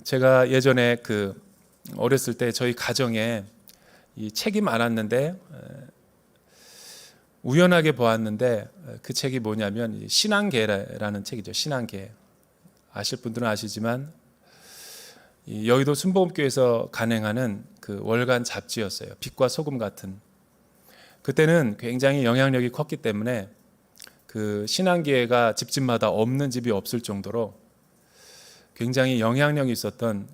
제가 예전에 어렸을 때 저희 가정에 이 책이 많았는데 우연하게 보았는데 그 책이 뭐냐면 신앙계라는 책이죠. 신앙계. 아실 분들은 아시지만 이 여의도 순복음교회에서 간행하는 그 월간 잡지였어요. 빛과 소금 같은. 그때는 굉장히 영향력이 컸기 때문에 그 신앙계가 집집마다 없는 집이 없을 정도로 굉장히 영향력이 있었던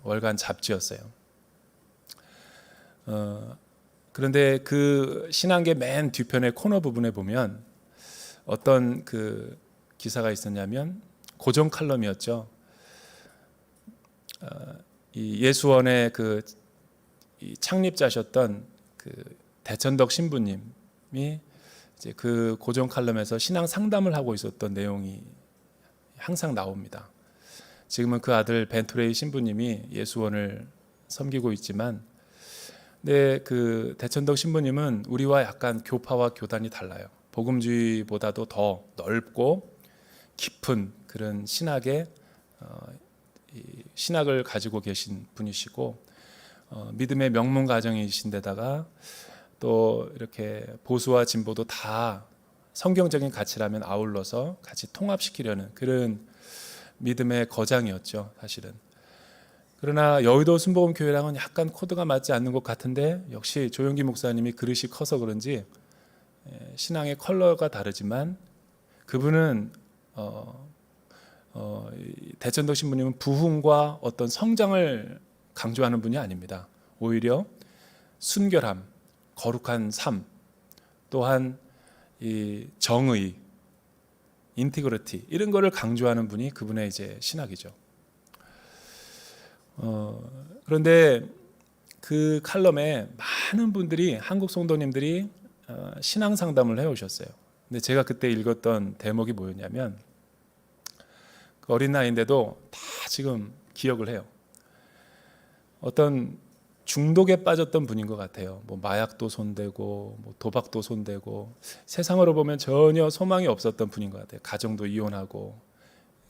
월간 잡지였어요. 그런데 그 신앙계 맨 뒤편의 코너 부분에 보면 어떤 그 기사가 있었냐면 고정 칼럼이었죠. 이 예수원의 이 창립자셨던 그 대천덕 신부님이 이제 그 고정 칼럼에서 신앙 상담을 하고 있었던 내용이 항상 나옵니다. 지금은 그 아들 벤투레이 신부님이 예수원을 섬기고 있지만, 근데 그 대천덕 신부님은 우리와 약간 교파와 교단이 달라요. 복음주의보다도 더 넓고 깊은 그런 신학을 가지고 계신 분이시고, 믿음의 명문 가정이신데다가 또 이렇게 보수와 진보도 다 성경적인 가치라면 아울러서 같이 통합시키려는 그런 믿음의 거장이었죠, 사실은. 그러나 여의도 순복음교회랑은 약간 코드가 맞지 않는 것 같은데, 역시 조영기 목사님이 그릇이 커서 그런지 신앙의 컬러가 다르지만 그분은 대천덕 신부님은 부흥과 어떤 성장을 강조하는 분이 아닙니다. 오히려 순결함, 거룩한 삶, 또한 이 정의, 인티그리티 이런 거를 강조하는 분이 그분의 이제 신학이죠. 그런데 그 칼럼에 많은 분들이, 한국 성도님들이 신앙 상담을 해오셨어요. 근데 제가 그때 읽었던 대목이 뭐였냐면, 어린 나이인데도 다 지금 기억을 해요. 어떤 중독에 빠졌던 분인 것 같아요. 뭐 마약도 손대고, 뭐 도박도 손대고, 세상으로 보면 전혀 소망이 없었던 분인 것 같아요. 가정도 이혼하고,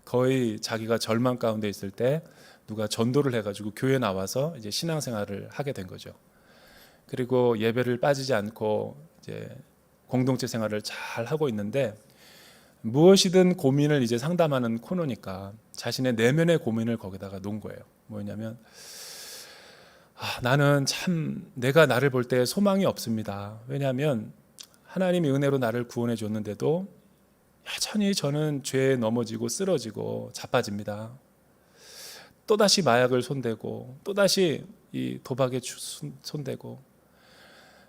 거의 자기가 절망 가운데 있을 때 누가 전도를 해가지고 교회 나와서 이제 신앙생활을 하게 된 거죠. 그리고 예배를 빠지지 않고 이제 공동체 생활을 잘 하고 있는데, 무엇이든 고민을 이제 상담하는 코너니까 자신의 내면의 고민을 거기다가 놓은 거예요. 뭐냐면, 나는 참 내가 나를 볼 때 소망이 없습니다. 왜냐하면 하나님이 은혜로 나를 구원해 줬는데도 여전히 저는 죄에 넘어지고 쓰러지고 자빠집니다. 또다시 마약을 손대고, 또다시 이 도박에 손대고,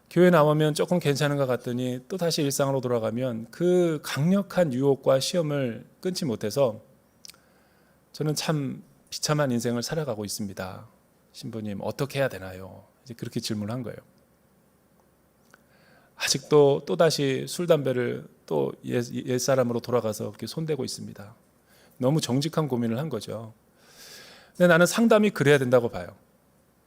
교회 나오면 조금 괜찮은 것 같더니 또다시 일상으로 돌아가면 그 강력한 유혹과 시험을 끊지 못해서 저는 참 비참한 인생을 살아가고 있습니다. 신부님, 어떻게 해야 되나요? 이제 그렇게 질문한 거예요. 아직도 또다시 술, 담배를 또 옛사람으로 돌아가서 그렇게 손대고 있습니다. 너무 정직한 고민을 한 거죠. 근데 나는 상담이 그래야 된다고 봐요.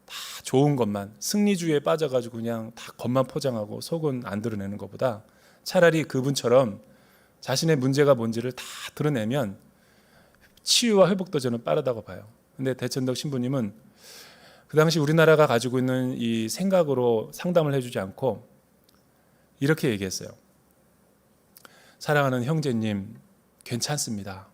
다 좋은 것만, 승리주의에 빠져가지고 그냥 다 겉만 포장하고 속은 안 드러내는 것보다 차라리 그분처럼 자신의 문제가 뭔지를 다 드러내면 치유와 회복도 저는 빠르다고 봐요. 근데 대천덕 신부님은 그 당시 우리나라가 가지고 있는 이 생각으로 상담을 해주지 않고 이렇게 얘기했어요. 사랑하는 형제님, 괜찮습니다.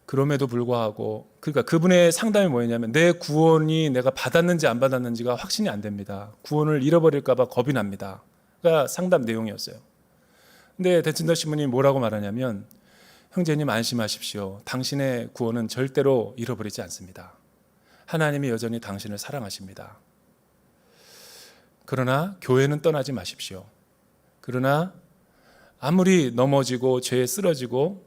그럼에도 불구하고, 그러니까 그분의 상담이 뭐였냐면, 내 구원이 내가 받았는지 안 받았는지가 확신이 안 됩니다. 구원을 잃어버릴까 봐 겁이 납니다. 그러니까 상담 내용이었어요. 근데 대천덕 신부님이 뭐라고 말하냐면, 형제님 안심하십시오. 당신의 구원은 절대로 잃어버리지 않습니다. 하나님이 여전히 당신을 사랑하십니다. 그러나 교회는 떠나지 마십시오. 그러나 아무리 넘어지고 죄에 쓰러지고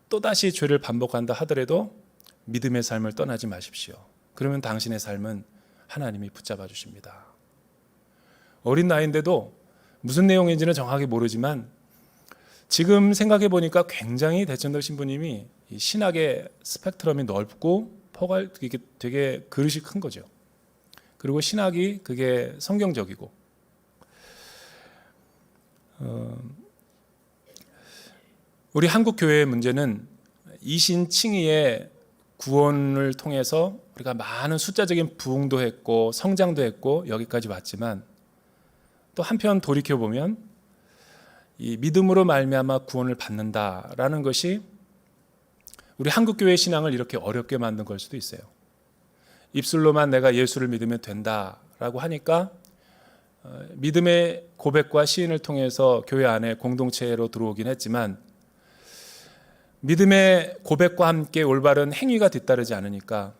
또다시 죄를 반복한다 하더라도 믿음의 삶을 떠나지 마십시오. 그러면 당신의 삶은 하나님이 붙잡아 주십니다. 어린 나이인데도 무슨 내용인지는 정확히 모르지만 지금 생각해 보니까 굉장히 대천덕 신부님이 이 신학의 스펙트럼이 넓고 이게 되게 그릇이 큰 거죠. 그리고 신학이 그게 성경적이고, 우리 한국 교회의 문제는 이신칭의의 구원을 통해서 우리가 많은 숫자적인 부흥도 했고 성장도 했고 여기까지 왔지만, 또 한편 돌이켜 보면 이 믿음으로 말미암아 구원을 받는다라는 것이 우리 한국교회 신앙을 이렇게 어렵게 만든 걸 수도 있어요. 입술로만 내가 예수를 믿으면 된다라고 하니까 믿음의 고백과 시인을 통해서 교회 안에 공동체로 들어오긴 했지만, 믿음의 고백과 함께 올바른 행위가 뒤따르지 않으니까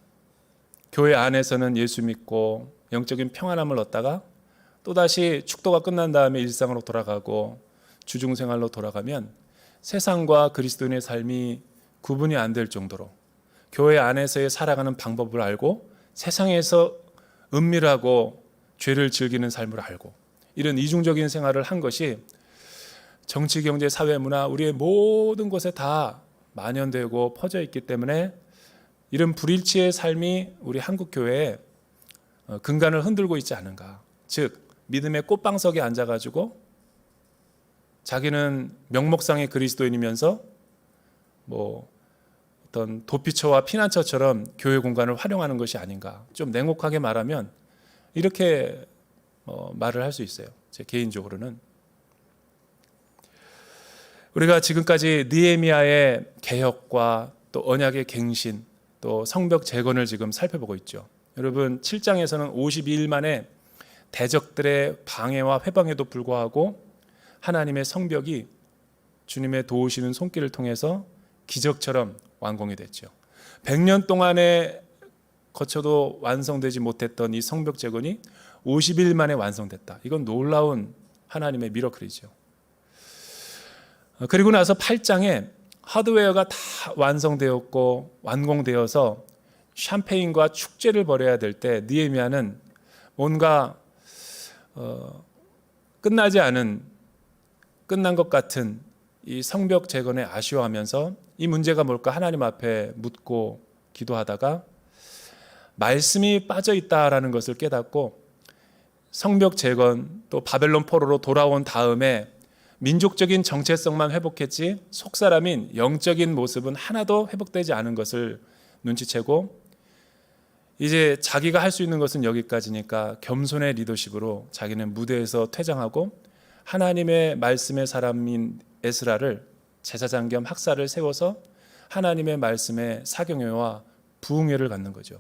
교회 안에서는 예수 믿고 영적인 평안함을 얻다가 또다시 축도가 끝난 다음에 일상으로 돌아가고 주중생활로 돌아가면 세상과 그리스도인의 삶이 구분이 안 될 정도로 교회 안에서의 살아가는 방법을 알고 세상에서 은밀하고 죄를 즐기는 삶을 알고 이런 이중적인 생활을 한 것이 정치, 경제, 사회, 문화 우리의 모든 곳에 다 만연되고 퍼져 있기 때문에 이런 불일치의 삶이 우리 한국 교회의 근간을 흔들고 있지 않은가. 즉 믿음의 꽃방석에 앉아가지고 자기는 명목상의 그리스도인이면서 어떤 도피처와 피난처처럼 교회 공간을 활용하는 것이 아닌가. 좀 냉혹하게 말하면 이렇게 말을 할 수 있어요. 제 개인적으로는. 우리가 지금까지 느헤미야의 개혁과 또 언약의 갱신, 또 성벽 재건을 지금 살펴보고 있죠. 여러분 7장에서는 52일 만에 대적들의 방해와 회방에도 불구하고 하나님의 성벽이 주님의 도우시는 손길을 통해서 기적처럼 완공이 됐죠. 100년 동안에 거쳐도 완성되지 못했던 이 성벽 재건이 50일 만에 완성됐다. 이건 놀라운 하나님의 미러클이죠. 그리고 나서 8장에 하드웨어가 다 완성되었고 완공되어서 샴페인과 축제를 벌여야 될 때 느헤미야는 뭔가 끝난 것 같은 이 성벽 재건에 아쉬워하면서 이 문제가 뭘까 하나님 앞에 묻고 기도하다가 말씀이 빠져 있다라는 것을 깨닫고 성벽 재건 또 바벨론 포로로 돌아온 다음에 민족적인 정체성만 회복했지 속사람인 영적인 모습은 하나도 회복되지 않은 것을 눈치채고 이제 자기가 할 수 있는 것은 여기까지니까 겸손의 리더십으로 자기는 무대에서 퇴장하고 하나님의 말씀의 사람인 에스라를 제사장 겸 학사를 세워서 하나님의 말씀의 사경회와 부흥회를 갖는 거죠.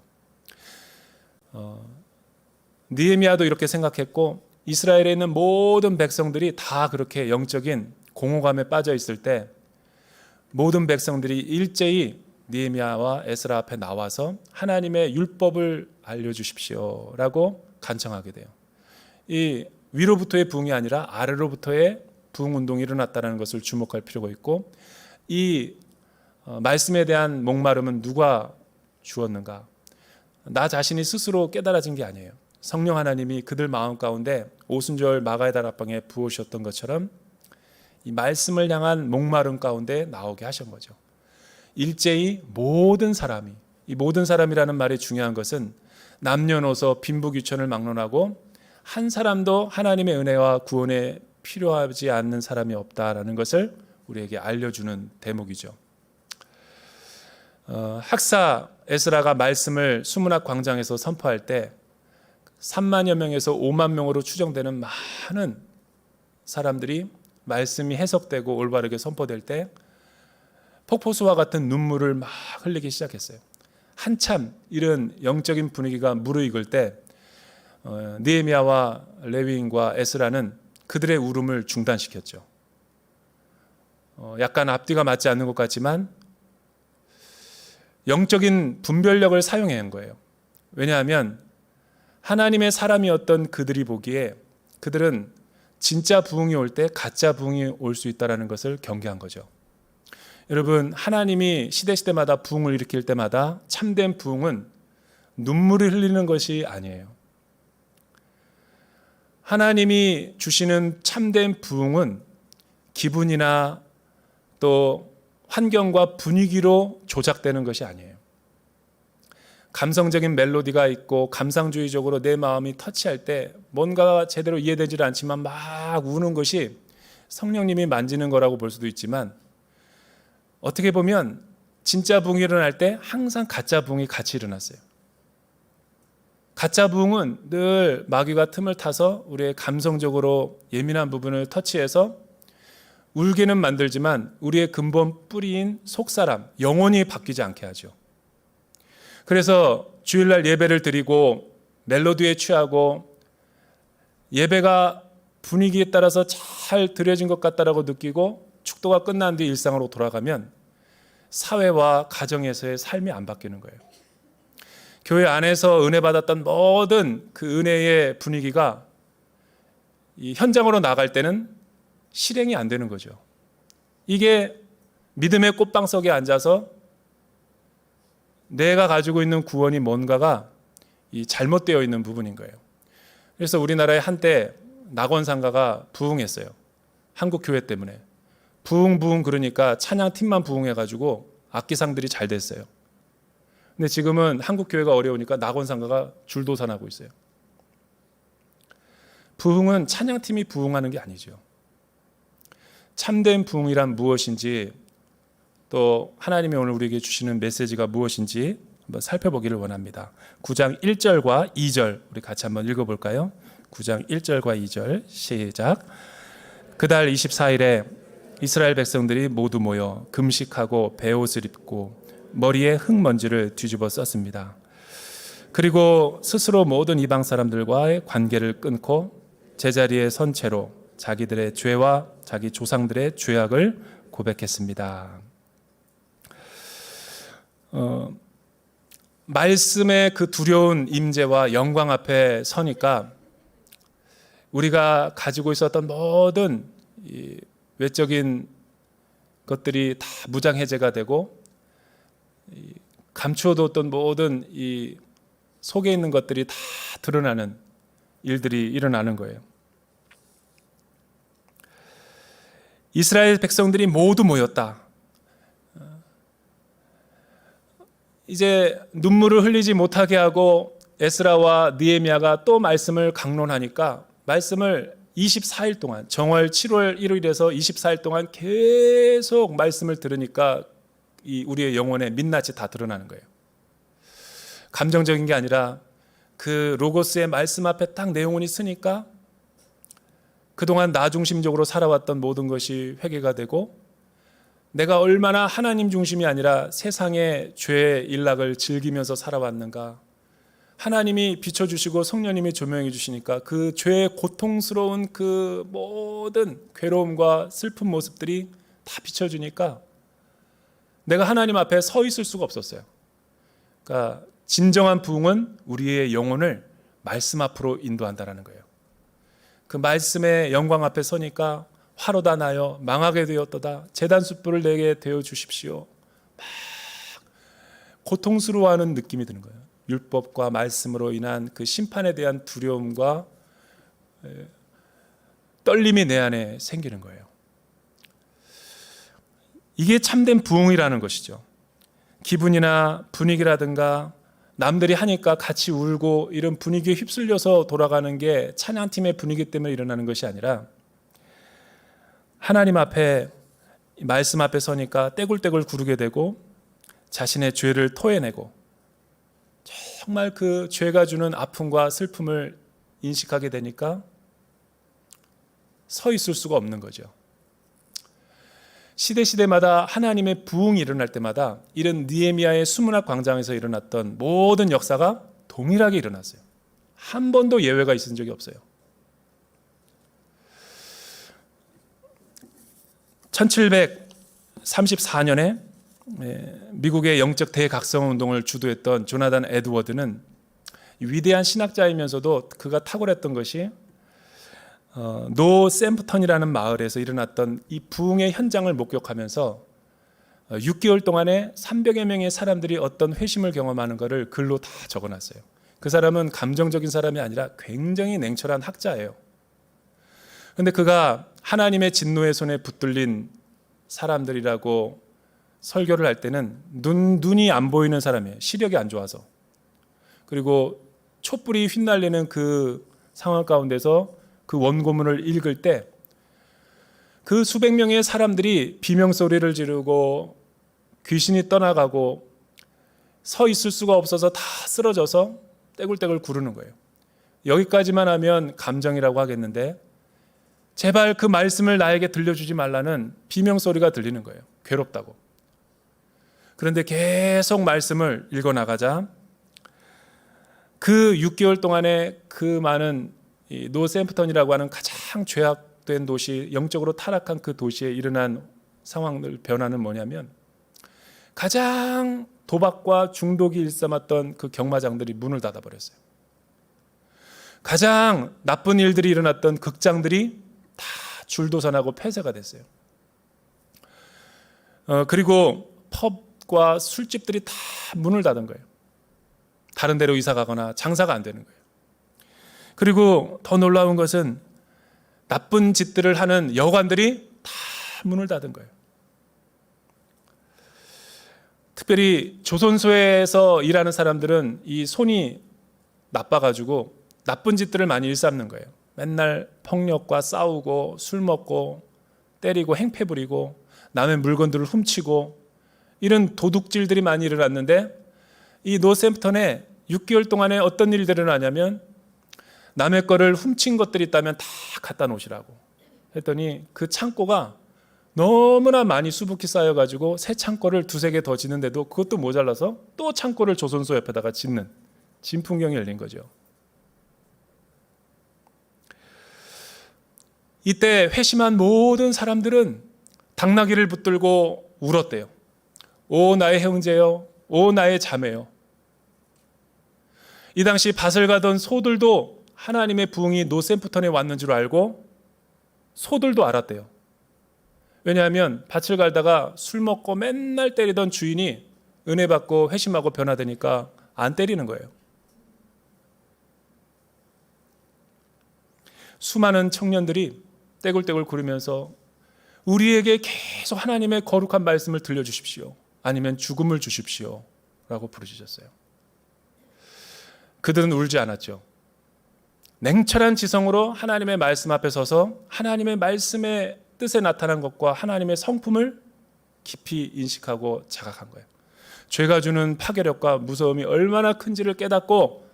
느헤미야도 이렇게 생각했고 이스라엘에 있는 모든 백성들이 다 그렇게 영적인 공허감에 빠져 있을 때 모든 백성들이 일제히 느헤미야와 에스라 앞에 나와서 하나님의 율법을 알려주십시오 라고 간청하게 돼요. 이 위로부터의 부흥이 아니라 아래로부터의 부흥 운동이 일어났다는 것을 주목할 필요가 있고 이 말씀에 대한 목마름은 누가 주었는가? 나 자신이 스스로 깨달아진 게 아니에요. 성령 하나님이 그들 마음 가운데 오순절 마가의 다락방에 부으셨던 것처럼 이 말씀을 향한 목마름 가운데 나오게 하신 거죠. 일제히 모든 사람이, 이 모든 사람이라는 말이 중요한 것은 남녀노소 빈부귀천을 막론하고 한 사람도 하나님의 은혜와 구원에 필요하지 않는 사람이 없다라는 것을 우리에게 알려주는 대목이죠. 학사 에스라가 말씀을 수문학 광장에서 선포할 때 3만여 명에서 5만 명으로 추정되는 많은 사람들이 말씀이 해석되고 올바르게 선포될 때 폭포수와 같은 눈물을 막 흘리기 시작했어요. 한참 이런 영적인 분위기가 무르익을 때 느헤미야와 레위인과 에스라는 그들의 울음을 중단시켰죠. 약간 앞뒤가 맞지 않는 것 같지만 영적인 분별력을 사용한 거예요. 왜냐하면 하나님의 사람이었던 그들이 보기에 그들은 진짜 부흥이 올 때 가짜 부흥이 올 수 있다는 것을 경계한 거죠. 여러분, 하나님이 시대마다 부흥을 일으킬 때마다 참된 부흥은 눈물을 흘리는 것이 아니에요. 하나님이 주시는 참된 부흥은 기분이나 또 환경과 분위기로 조작되는 것이 아니에요. 감성적인 멜로디가 있고 감상주의적으로 내 마음이 터치할 때 뭔가 제대로 이해되질 않지만 막 우는 것이 성령님이 만지는 거라고 볼 수도 있지만 어떻게 보면 진짜 부흥이 일어날 때 항상 가짜 부흥이 같이 일어났어요. 가짜 부흥은 늘 마귀가 틈을 타서 우리의 감성적으로 예민한 부분을 터치해서 울게는 만들지만 우리의 근본 뿌리인 속사람, 영혼이 바뀌지 않게 하죠. 그래서 주일날 예배를 드리고 멜로디에 취하고 예배가 분위기에 따라서 잘 드려진 것 같다라고 느끼고 축도가 끝난 뒤 일상으로 돌아가면 사회와 가정에서의 삶이 안 바뀌는 거예요. 교회 안에서 은혜 받았던 모든 그 은혜의 분위기가 이 현장으로 나갈 때는 실행이 안 되는 거죠. 이게 믿음의 꽃방석에 앉아서 내가 가지고 있는 구원이 뭔가가 이 잘못되어 있는 부분인 거예요. 그래서 우리나라에 한때 낙원상가가 부흥했어요. 한국 교회 때문에. 부흥 그러니까 찬양팀만 부흥해가지고 악기상들이 잘 됐어요. 근데 지금은 한국 교회가 어려우니까 낙원상가가 줄도산하고 있어요. 부흥은 찬양팀이 부흥하는 게 아니죠. 참된 부흥이란 무엇인지, 또 하나님이 오늘 우리에게 주시는 메시지가 무엇인지 한번 살펴보기를 원합니다. 9장 1절과 2절 우리 같이 한번 읽어볼까요? 9장 1절과 2절 시작. 그달 24일에 이스라엘 백성들이 모두 모여 금식하고 베옷을 입고 머리에 흙먼지를 뒤집어 썼습니다. 그리고 스스로 모든 이방 사람들과의 관계를 끊고 제자리에 선 채로 자기들의 죄와 자기 조상들의 죄악을 고백했습니다. 말씀의 그 두려운 임재와 영광 앞에 서니까 우리가 가지고 있었던 모든 이 외적인 것들이 다 무장해제가 되고 감추어뒀던 모든 이 속에 있는 것들이 다 드러나는 일들이 일어나는 거예요. 이스라엘 백성들이 모두 모였다. 이제 눈물을 흘리지 못하게 하고 에스라와 느헤미야가 또 말씀을 강론하니까 말씀을 24일 동안, 정월 7월 1일에서 24일 동안 계속 말씀을 들으니까 이 우리의 영혼의 민낯이 다 드러나는 거예요. 감정적인 게 아니라 그 로고스의 말씀 앞에 딱 내용이 있으니까 그동안 나 중심적으로 살아왔던 모든 것이 회개가 되고 내가 얼마나 하나님 중심이 아니라 세상의 죄의 일락을 즐기면서 살아왔는가. 하나님이 비춰주시고 성령님이 조명해 주시니까 그 죄의 고통스러운 그 모든 괴로움과 슬픈 모습들이 다 비춰주니까 내가 하나님 앞에 서 있을 수가 없었어요. 그러니까 진정한 부흥은 우리의 영혼을 말씀 앞으로 인도한다는 거예요. 그 말씀의 영광 앞에 서니까 화로다 나여 망하게 되었도다. 제단 숯불을 내게 되어 주십시오. 막 고통스러워하는 느낌이 드는 거예요. 율법과 말씀으로 인한 그 심판에 대한 두려움과 떨림이 내 안에 생기는 거예요. 이게 참된 부흥이라는 것이죠. 기분이나 분위기라든가 남들이 하니까 같이 울고 이런 분위기에 휩쓸려서 돌아가는 게 찬양팀의 분위기 때문에 일어나는 것이 아니라 하나님 앞에 말씀 앞에 서니까 떼굴떼굴 구르게 되고 자신의 죄를 토해내고 정말 그 죄가 주는 아픔과 슬픔을 인식하게 되니까 서 있을 수가 없는 거죠. 시대마다 하나님의 부흥이 일어날 때마다 이런 느헤미야의 수문학 광장에서 일어났던 모든 역사가 동일하게 일어났어요. 한 번도 예외가 있은 적이 없어요. 1734년에 미국의 영적 대각성 운동을 주도했던 조나단 에드워드는 위대한 신학자이면서도 그가 탁월했던 것이 노 샘프턴이라는 마을에서 일어났던 이 부흥의 현장을 목격하면서 6개월 동안에 300여 명의 사람들이 어떤 회심을 경험하는 것을 글로 다 적어놨어요. 그 사람은 감정적인 사람이 아니라 굉장히 냉철한 학자예요. 그런데 그가 하나님의 진노의 손에 붙들린 사람들이라고 설교를 할 때는 눈이 안 보이는 사람이에요. 시력이 안 좋아서. 그리고 촛불이 휘날리는 그 상황 가운데서 그 원고문을 읽을 때 그 수백 명의 사람들이 비명소리를 지르고 귀신이 떠나가고 서 있을 수가 없어서 다 쓰러져서 떼굴떼굴 구르는 거예요. 여기까지만 하면 감정이라고 하겠는데 제발 그 말씀을 나에게 들려주지 말라는 비명소리가 들리는 거예요. 괴롭다고. 그런데 계속 말씀을 읽어나가자 그 6개월 동안에 그 많은 노샘프턴이라고 하는 가장 죄악된 도시, 영적으로 타락한 그 도시에 일어난 상황을 변화는 뭐냐면 가장 도박과 중독이 일삼았던 그 경마장들이 문을 닫아버렸어요. 가장 나쁜 일들이 일어났던 극장들이 다 줄도산하고 폐쇄가 됐어요. 그리고 펍과 술집들이 다 문을 닫은 거예요. 다른 데로 이사 가거나 장사가 안 되는 거예요. 그리고 더 놀라운 것은 나쁜 짓들을 하는 여관들이 다 문을 닫은 거예요. 특별히 조선소에서 일하는 사람들은 이 손이 나빠가지고 나쁜 짓들을 많이 일삼는 거예요. 맨날 폭력과 싸우고 술 먹고 때리고 행패 부리고 남의 물건들을 훔치고 이런 도둑질들이 많이 일어났는데 이 노샘프턴에 6개월 동안에 어떤 일들이 일어나냐면 남의 거를 훔친 것들이 있다면 다 갖다 놓으시라고 했더니 그 창고가 너무나 많이 수북히 쌓여가지고 새 창고를 2-3개 더 짓는데도 그것도 모자라서 또 창고를 조선소 옆에다가 짓는 진풍경이 열린 거죠. 이때 회심한 모든 사람들은 당나귀를 붙들고 울었대요. 오 나의 형제여, 오 나의 자매여. 이 당시 밭을 가던 소들도 하나님의 부흥이 노샘프턴에 왔는 줄 알고 소들도 알았대요. 왜냐하면 밭을 갈다가 술 먹고 맨날 때리던 주인이 은혜 받고 회심하고 변화되니까 안 때리는 거예요. 수많은 청년들이 떼굴떼굴 구르면서 우리에게 계속 하나님의 거룩한 말씀을 들려주십시오. 아니면 죽음을 주십시오. 라고 부르짖었어요. 그들은 울지 않았죠. 냉철한 지성으로 하나님의 말씀 앞에 서서 하나님의 말씀의 뜻에 나타난 것과 하나님의 성품을 깊이 인식하고 자각한 거예요. 죄가 주는 파괴력과 무서움이 얼마나 큰지를 깨닫고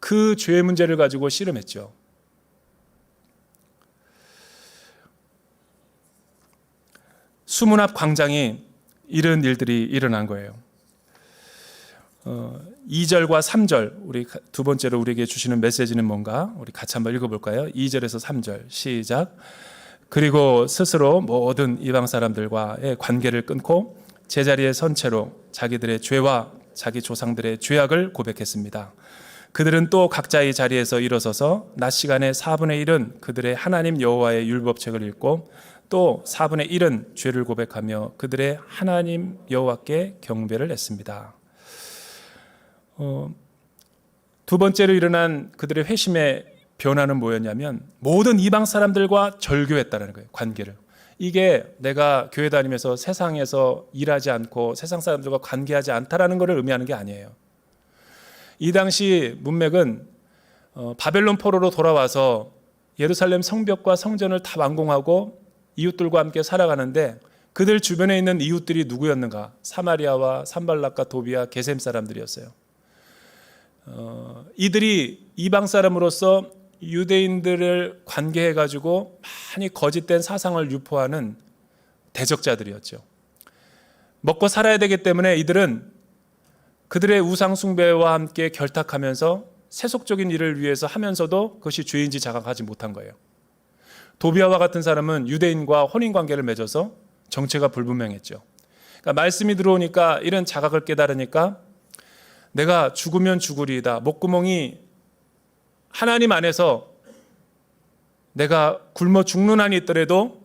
그 죄의 문제를 가지고 씨름했죠. 수문 앞 광장이 이런 일들이 일어난 거예요. 2절과 3절, 우리 두 번째로 우리에게 주시는 메시지는 뭔가? 우리 같이 한번 읽어볼까요? 2절에서 3절 시작. 그리고 스스로 모든 이방 사람들과의 관계를 끊고 제자리에 선 채로 자기들의 죄와 자기 조상들의 죄악을 고백했습니다. 그들은 또 각자의 자리에서 일어서서 낮 시간에 4분의 1은 그들의 하나님 여호와의 율법책을 읽고 또 4분의 1은 죄를 고백하며 그들의 하나님 여호와께 경배를 했습니다. 두 번째로 일어난 그들의 회심의 변화는 뭐였냐면 모든 이방 사람들과 절교했다는 거예요. 관계를. 이게 내가 교회 다니면서 세상에서 일하지 않고 세상 사람들과 관계하지 않다라는 것을 의미하는 게 아니에요. 이 당시 문맥은 바벨론 포로로 돌아와서 예루살렘 성벽과 성전을 다 완공하고 이웃들과 함께 살아가는데 그들 주변에 있는 이웃들이 누구였는가? 사마리아와 산발락과 도비아, 게셈 사람들이었어요. 이들이 이방 사람으로서 유대인들을 관계해가지고 많이 거짓된 사상을 유포하는 대적자들이었죠. 먹고 살아야 되기 때문에 이들은 그들의 우상 숭배와 함께 결탁하면서 세속적인 일을 위해서 하면서도 그것이 죄인지 자각하지 못한 거예요. 도비아와 같은 사람은 유대인과 혼인관계를 맺어서 정체가 불분명했죠. 그러니까 말씀이 들어오니까 이런 자각을 깨달으니까 내가 죽으면 죽으리이다. 목구멍이 하나님 안에서 내가 굶어 죽는 한이 있더라도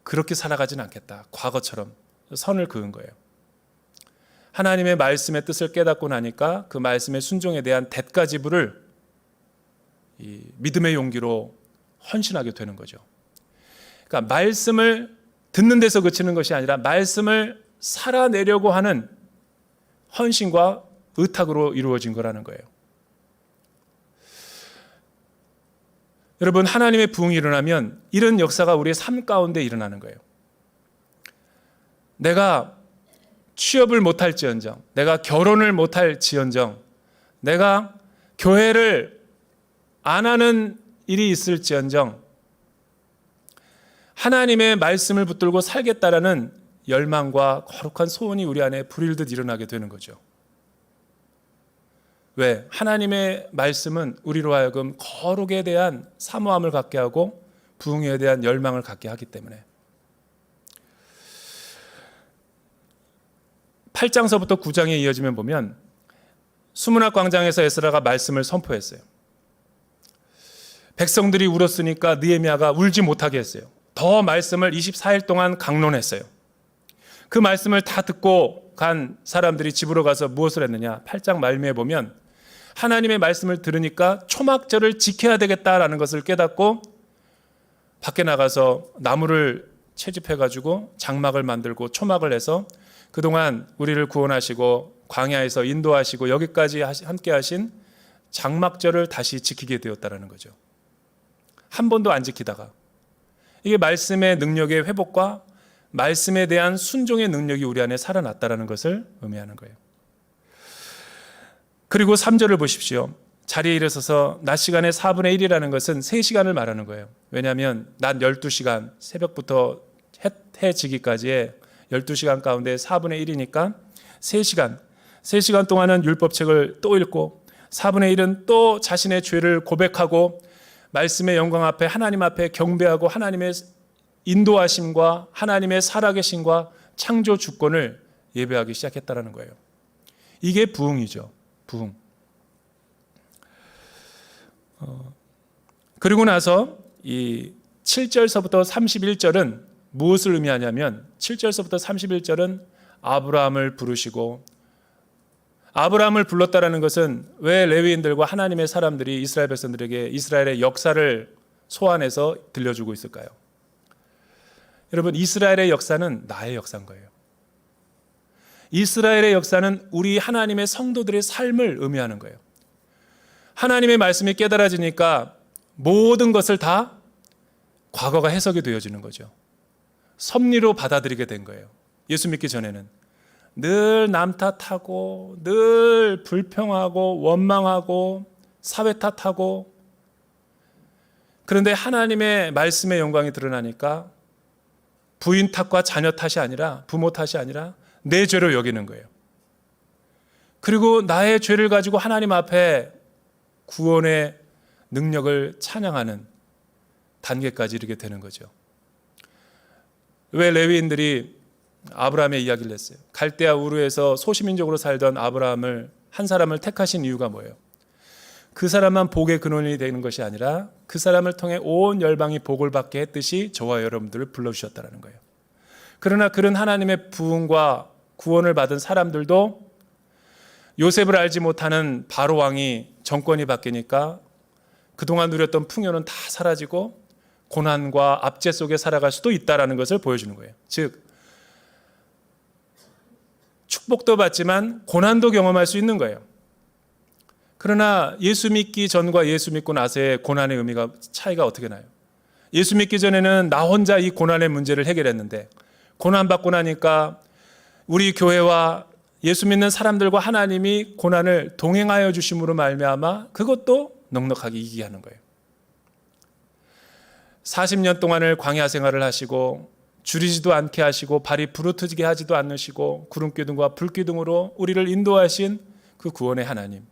그렇게 살아가진 않겠다. 과거처럼 선을 그은 거예요. 하나님의 말씀의 뜻을 깨닫고 나니까 그 말씀의 순종에 대한 대가 지불을 이 믿음의 용기로 헌신하게 되는 거죠. 그러니까 말씀을 듣는 데서 그치는 것이 아니라 말씀을 살아내려고 하는 헌신과 의탁으로 이루어진 거라는 거예요. 여러분, 하나님의 부흥이 일어나면 이런 역사가 우리의 삶 가운데 일어나는 거예요. 내가 취업을 못할지언정, 내가 결혼을 못할지언정, 내가 교회를 안 하는 일이 있을지언정 하나님의 말씀을 붙들고 살겠다라는 열망과 거룩한 소원이 우리 안에 불일듯 일어나게 되는 거죠. 왜? 하나님의 말씀은 우리로 하여금 거룩에 대한 사모함을 갖게 하고 부흥에 대한 열망을 갖게 하기 때문에. 8장서부터 9장에 이어지면 보면 수문학 광장에서 에스라가 말씀을 선포했어요. 백성들이 울었으니까 느헤미야가 울지 못하게 했어요. 더 말씀을 24일 동안 강론했어요. 그 말씀을 다 듣고 간 사람들이 집으로 가서 무엇을 했느냐? 8장 말미에 보면 하나님의 말씀을 들으니까 초막절을 지켜야 되겠다라는 것을 깨닫고 밖에 나가서 나무를 채집해가지고 장막을 만들고 초막을 해서 그동안 우리를 구원하시고 광야에서 인도하시고 여기까지 함께 하신 장막절을 다시 지키게 되었다는 거죠. 한 번도 안 지키다가. 이게 말씀의 능력의 회복과 말씀에 대한 순종의 능력이 우리 안에 살아났다는 것을 의미하는 거예요. 그리고 3절을 보십시오. 자리에 일어서서 낮 시간의 4분의 1이라는 것은 3시간을 말하는 거예요. 왜냐하면 낮 12시간, 새벽부터 해 지기까지의 12시간 가운데 4분의 1이니까 3시간 동안은 율법책을 또 읽고 4분의 1은 또 자신의 죄를 고백하고 말씀의 영광 앞에 하나님 앞에 경배하고 하나님의 인도하심과 하나님의 살아계심과 창조 주권을 예배하기 시작했다는 거예요. 이게 부흥이죠. 부흥. 그리고 나서 이 7절서부터 31절은 무엇을 의미하냐면 7절서부터 31절은 아브라함을 부르시고 아브라함을 불렀다라는 것은 왜 레위인들과 하나님의 사람들이 이스라엘 백성들에게 이스라엘의 역사를 소환해서 들려주고 있을까요? 여러분, 이스라엘의 역사는 나의 역사인 거예요. 이스라엘의 역사는 우리 하나님의 성도들의 삶을 의미하는 거예요. 하나님의 말씀이 깨달아지니까 모든 것을 다 과거가 해석이 되어지는 거죠. 섭리로 받아들이게 된 거예요. 예수 믿기 전에는 늘 남 탓하고 늘 불평하고 원망하고 사회 탓하고, 그런데 하나님의 말씀의 영광이 드러나니까 부인 탓과 자녀 탓이 아니라 부모 탓이 아니라 내 죄로 여기는 거예요. 그리고 나의 죄를 가지고 하나님 앞에 구원의 능력을 찬양하는 단계까지 이르게 되는 거죠. 왜 레위인들이 아브라함의 이야기를 했어요? 갈대아 우르에서 소시민족으로 살던 아브라함을 한 사람을 택하신 이유가 뭐예요? 그 사람만 복의 근원이 되는 것이 아니라 그 사람을 통해 온 열방이 복을 받게 했듯이 저와 여러분들을 불러주셨다는 거예요. 그러나 그런 하나님의 부흥과 구원을 받은 사람들도 요셉을 알지 못하는 바로 왕이 정권이 바뀌니까 그동안 누렸던 풍요는 다 사라지고 고난과 압제 속에 살아갈 수도 있다는 것을 보여주는 거예요. 즉 축복도 받지만 고난도 경험할 수 있는 거예요. 그러나 예수 믿기 전과 예수 믿고 나서의 고난의 의미가 차이가 어떻게 나요? 예수 믿기 전에는 나 혼자 이 고난의 문제를 해결했는데 고난받고 나니까 우리 교회와 예수 믿는 사람들과 하나님이 고난을 동행하여 주심으로 말미암아 그것도 넉넉하게 이기게 하는 거예요. 40년 동안을 광야 생활을 하시고 줄이지도 않게 하시고 발이 부르트지게 하지도 않으시고 구름기둥과 불기둥으로 우리를 인도하신 그 구원의 하나님,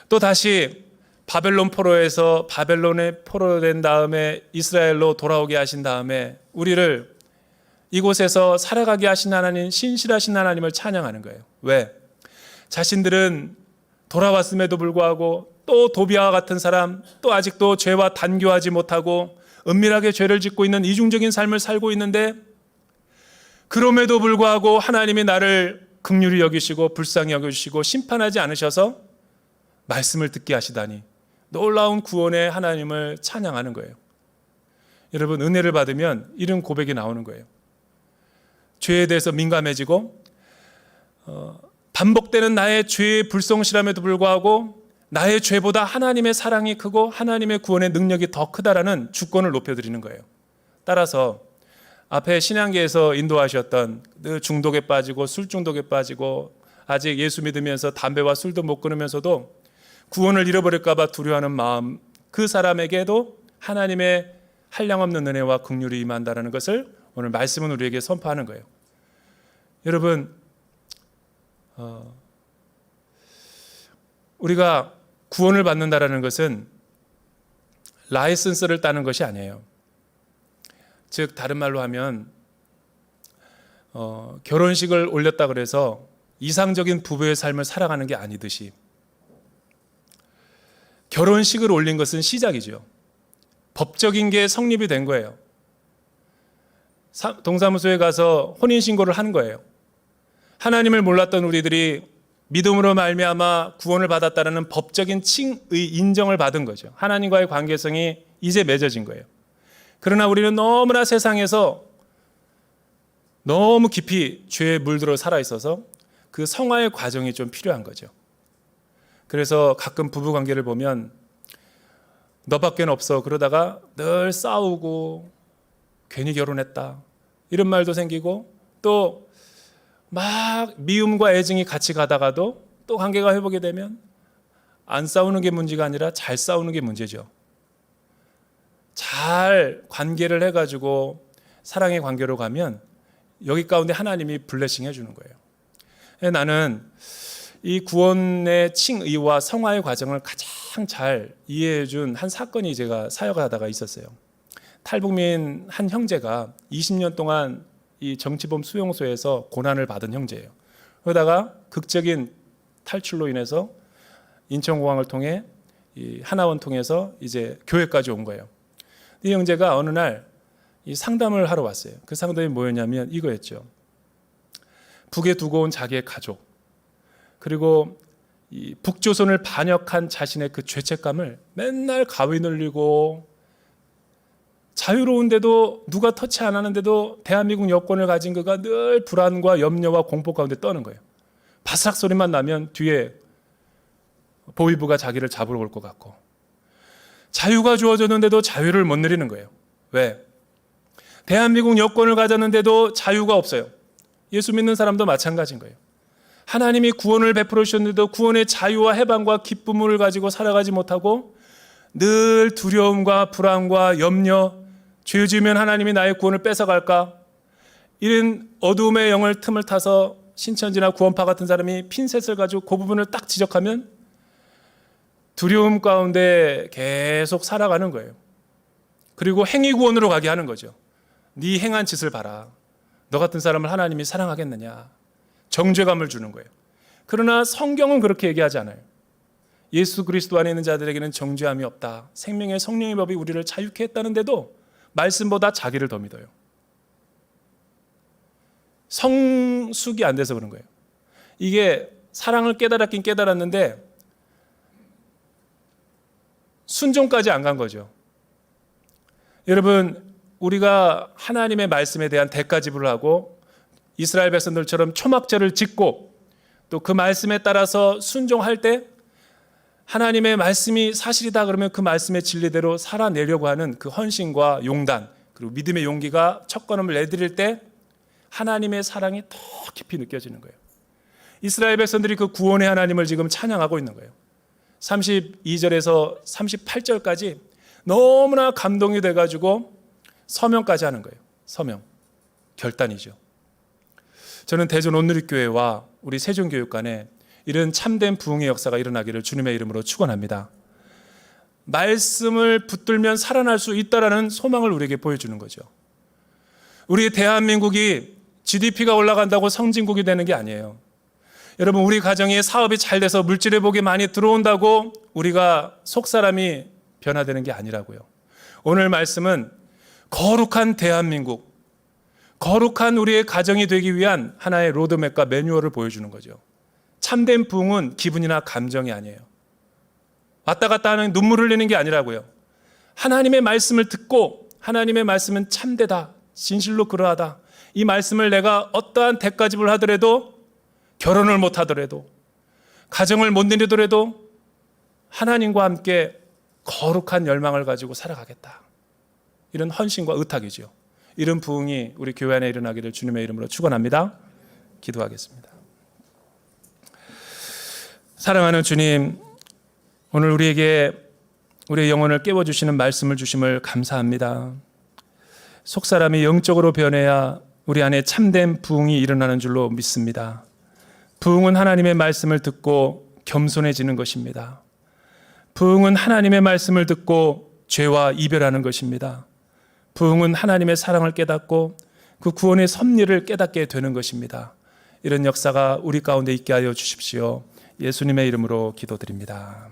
또 다시 바벨론 포로에서 바벨론에 포로된 다음에 이스라엘로 돌아오게 하신 다음에 우리를 이곳에서 살아가게 하신 하나님, 신실하신 하나님을 찬양하는 거예요. 왜? 자신들은 돌아왔음에도 불구하고 또 도비아와 같은 사람, 또 아직도 죄와 단교하지 못하고 은밀하게 죄를 짓고 있는 이중적인 삶을 살고 있는데 그럼에도 불구하고 하나님이 나를 긍휼히 여기시고 불쌍히 여기시고 심판하지 않으셔서 말씀을 듣게 하시다니 놀라운 구원의 하나님을 찬양하는 거예요. 여러분, 은혜를 받으면 이런 고백이 나오는 거예요. 죄에 대해서 민감해지고 반복되는 나의 죄의 불성실함에도 불구하고 나의 죄보다 하나님의 사랑이 크고 하나님의 구원의 능력이 더 크다라는 주권을 높여드리는 거예요. 따라서 앞에 신앙계에서 인도하셨던 늘 중독에 빠지고 술 중독에 빠지고 아직 예수 믿으면서 담배와 술도 못 끊으면서도 구원을 잃어버릴까 봐 두려워하는 마음, 그 사람에게도 하나님의 한량없는 은혜와 긍휼이 임한다는 것을 오늘 말씀은 우리에게 선포하는 거예요. 여러분, 우리가 구원을 받는다라는 것은 라이선스를 따는 것이 아니에요. 즉 다른 말로 하면 결혼식을 올렸다 그래서 이상적인 부부의 삶을 살아가는 게 아니듯이 결혼식을 올린 것은 시작이죠. 법적인 게 성립이 된 거예요. 동사무소에 가서 혼인신고를 한 거예요. 하나님을 몰랐던 우리들이 믿음으로 말미암아 구원을 받았다는 법적인 칭의 인정을 받은 거죠. 하나님과의 관계성이 이제 맺어진 거예요. 그러나 우리는 너무나 세상에서 너무 깊이 죄에 물들어 살아 있어서 그 성화의 과정이 좀 필요한 거죠. 그래서 가끔 부부관계를 보면 너밖에 없어 그러다가 늘 싸우고 괜히 결혼했다 이런 말도 생기고 또 막 미움과 애증이 같이 가다가도 또 관계가 회복이 되면 안 싸우는 게 문제가 아니라 잘 싸우는 게 문제죠. 잘 관계를 해가지고 사랑의 관계로 가면 여기 가운데 하나님이 블레싱 해주는 거예요. 나는 이 구원의 칭의와 성화의 과정을 가장 잘 이해해 준 한 사건이 제가 사역하다가 있었어요. 탈북민 한 형제가 20년 동안 이 정치범 수용소에서 고난을 받은 형제예요. 그러다가 극적인 탈출로 인해서 인천공항을 통해 이 하나원 통해서 이제 교회까지 온 거예요. 이 형제가 어느 날 이 상담을 하러 왔어요. 그 상담이 뭐였냐면 이거였죠. 북에 두고 온 자기의 가족, 그리고 이 북조선을 반역한 자신의 그 죄책감을 맨날 가위 눌리고 자유로운데도 누가 터치 안 하는데도 대한민국 여권을 가진 그가 늘 불안과 염려와 공포 가운데 떠는 거예요. 바삭 소리만 나면 뒤에 보위부가 자기를 잡으러 올 것 같고 자유가 주어졌는데도 자유를 못 누리는 거예요. 왜? 대한민국 여권을 가졌는데도 자유가 없어요. 예수 믿는 사람도 마찬가지인 거예요. 하나님이 구원을 베풀어 주셨는데도 구원의 자유와 해방과 기쁨을 가지고 살아가지 못하고 늘 두려움과 불안과 염려, 죄 지으면 하나님이 나의 구원을 뺏어갈까? 이런 어두움의 영을 틈을 타서 신천지나 구원파 같은 사람이 핀셋을 가지고 그 부분을 딱 지적하면 두려움 가운데 계속 살아가는 거예요. 그리고 행위구원으로 가게 하는 거죠. 네 행한 짓을 봐라. 너 같은 사람을 하나님이 사랑하겠느냐. 정죄감을 주는 거예요. 그러나 성경은 그렇게 얘기하지 않아요. 예수 그리스도 안에 있는 자들에게는 정죄함이 없다. 생명의 성령의 법이 우리를 자유케 했다는데도 말씀보다 자기를 더 믿어요. 성숙이 안 돼서 그런 거예요. 이게 사랑을 깨달았긴 깨달았는데 순종까지 안 간 거죠. 여러분, 우리가 하나님의 말씀에 대한 대가 지불을 하고 이스라엘 백성들처럼 초막절을 짓고 또 그 말씀에 따라서 순종할 때 하나님의 말씀이 사실이다 그러면 그 말씀의 진리대로 살아내려고 하는 그 헌신과 용단 그리고 믿음의 용기가 첫 걸음을 내디딜 때 하나님의 사랑이 더 깊이 느껴지는 거예요. 이스라엘 백성들이 그 구원의 하나님을 지금 찬양하고 있는 거예요. 32절에서 38절까지 너무나 감동이 돼가지고 서명까지 하는 거예요. 서명, 결단이죠. 저는 대전 온누리교회와 우리 세종교육관에 이런 참된 부흥의 역사가 일어나기를 주님의 이름으로 축원합니다. 말씀을 붙들면 살아날 수 있다라는 소망을 우리에게 보여주는 거죠. 우리 대한민국이 GDP가 올라간다고 선진국이 되는 게 아니에요. 여러분, 우리 가정에 사업이 잘 돼서 물질회복이 많이 들어온다고 우리가 속사람이 변화되는 게 아니라고요. 오늘 말씀은 거룩한 대한민국, 거룩한 우리의 가정이 되기 위한 하나의 로드맵과 매뉴얼을 보여주는 거죠. 참된 부흥은 기분이나 감정이 아니에요. 왔다 갔다 하는 눈물 흘리는 게 아니라고요. 하나님의 말씀을 듣고 하나님의 말씀은 참되다, 진실로 그러하다. 이 말씀을 내가 어떠한 대가집을 하더라도, 결혼을 못 하더라도, 가정을 못 이루더라도 하나님과 함께 거룩한 열망을 가지고 살아가겠다. 이런 헌신과 의탁이죠. 이런 부흥이 우리 교회 안에 일어나기를 주님의 이름으로 축원합니다. 기도하겠습니다. 사랑하는 주님, 오늘 우리에게 우리의 영혼을 깨워주시는 말씀을 주심을 감사합니다. 속사람이 영적으로 변해야 우리 안에 참된 부흥이 일어나는 줄로 믿습니다. 부흥은 하나님의 말씀을 듣고 겸손해지는 것입니다. 부흥은 하나님의 말씀을 듣고 죄와 이별하는 것입니다. 부흥은 하나님의 사랑을 깨닫고 그 구원의 섭리를 깨닫게 되는 것입니다. 이런 역사가 우리 가운데 있게 하여 주십시오. 예수님의 이름으로 기도드립니다.